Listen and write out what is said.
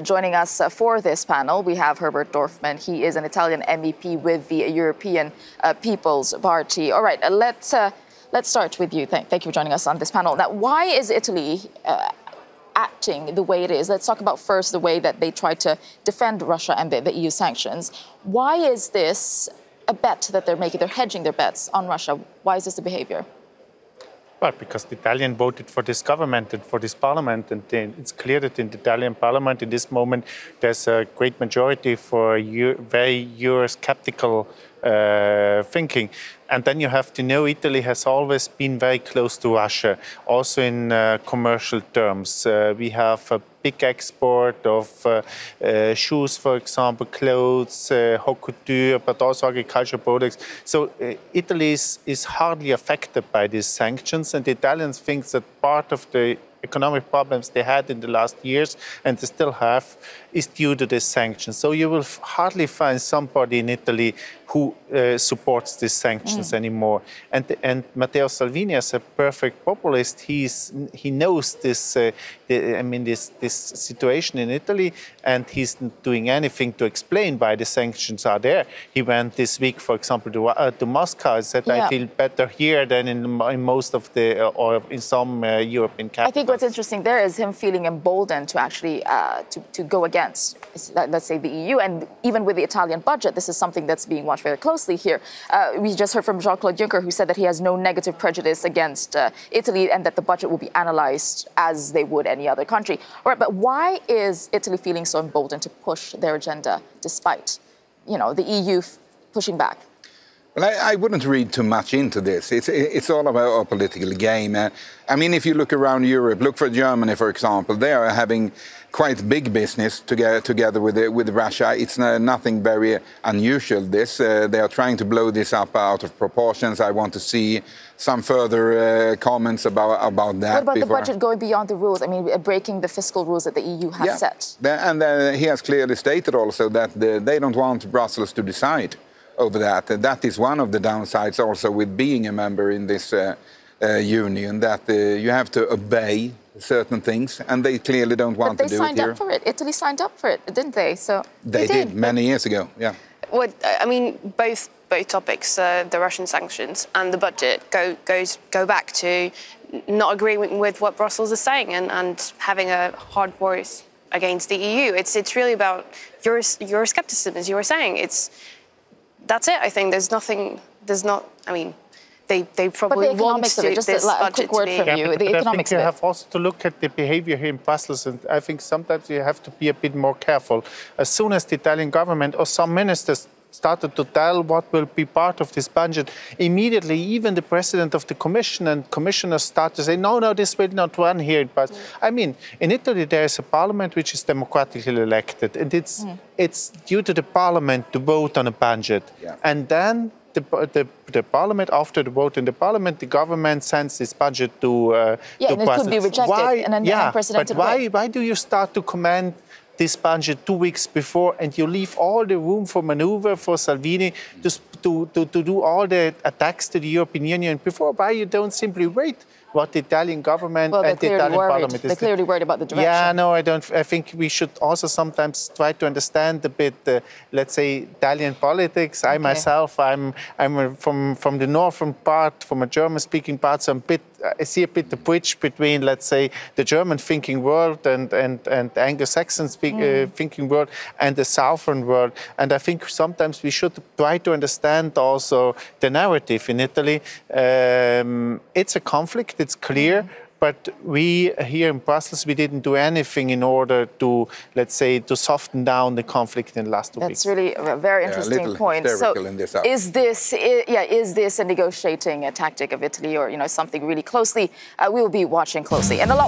Joining us for this panel, we have Herbert Dorfman. He is an Italian MEP with the European People's Party. All right, let's start with you. Thank you for joining us on this panel. Now, why is Italy acting the way it is? Let's talk about first the way that they try to defend Russia and the EU sanctions. Why is this a bet that they're making? They're hedging their bets on Russia. Why is this the behavior? Well, because the Italian voted for this government and for this parliament, and it's clear that in the Italian parliament in this moment there's a great majority for very Euro-skeptical thinking. And then you have to know Italy has always been very close to Russia, also in commercial terms. We have a big export of shoes, for example, clothes, haute couture, but also agricultural products. So Italy is hardly affected by these sanctions, and the Italians think that part of the economic problems they had in the last years, and they still have, is due to these sanctions. So you will hardly find somebody in Italy who supports these sanctions anymore. And Matteo Salvini, as a perfect populist, he knows this. This situation in Italy, and he's not doing anything to explain why the sanctions are there. He went this week, for example, to Moscow and said, "I feel better here than in most of the or in some European capitals." I think what's interesting there is him feeling emboldened to actually to go against, let's say, the EU, and even with the Italian budget, this is something that's being watched very closely here. We just heard from Jean-Claude Juncker, who said that he has no negative prejudice against Italy and that the budget will be analyzed as they would any other country. All right, but why is Italy feeling so emboldened to push their agenda despite, the EU pushing back? Well, I wouldn't read too much into this. It's all about a political game. If you look around Europe, look for Germany, for example. They are having quite big business together with Russia. It's nothing very unusual, this. They are trying to blow this up out of proportions. I want to see some further comments about that. What about the budget going beyond the rules? Breaking the fiscal rules that the EU has set. And he has clearly stated also that they don't want Brussels to decide over that. That is one of the downsides also with being a member in this union, that you have to obey certain things, and they clearly don't want to do it here. But they signed up for it. Italy signed up for it, didn't they? So they did many years ago, yeah. Well, both topics, the Russian sanctions and the budget, go back to not agreeing with what Brussels is saying and having a hard voice against the EU. It's really about Euroscepticism, as you were saying. That's it. I think they probably want to do this budget to be. The economics you have also to look at the behavior here in Brussels, and I think sometimes you have to be a bit more careful. As soon as the Italian government or some ministers started to tell what will be part of this budget, immediately even the president of the commission and commissioners start to say, no, this will not run here. But in Italy there is a parliament which is democratically elected, and it's due to the parliament to vote on a budget. Yeah. And then the parliament, after the vote in the parliament, the government sends this budget to and it could be rejected and then unprecedented. But why do you start to command this budget 2 weeks before, and you leave all the room for maneuver for Salvini to do all the attacks to the European Union before? Why you don't simply wait what the Italian government and the Italian parliament is doing? They're clearly worried about the direction. Yeah, no, I don't. I think we should also sometimes try to understand a bit, let's say, Italian politics. I myself, I'm from the northern part, from a German-speaking part, so I see a bit the bridge between, let's say, the German thinking world and Anglo-Saxon thinking world and the southern world. And I think sometimes we should try to understand also the narrative in Italy. It's a conflict, it's clear. But we here in Brussels, we didn't do anything in order to, let's say, to soften down the conflict in the last 2 weeks. That's really a very interesting point. So, is this a negotiating tactic of Italy, or something really closely? We will be watching closely, and a lot.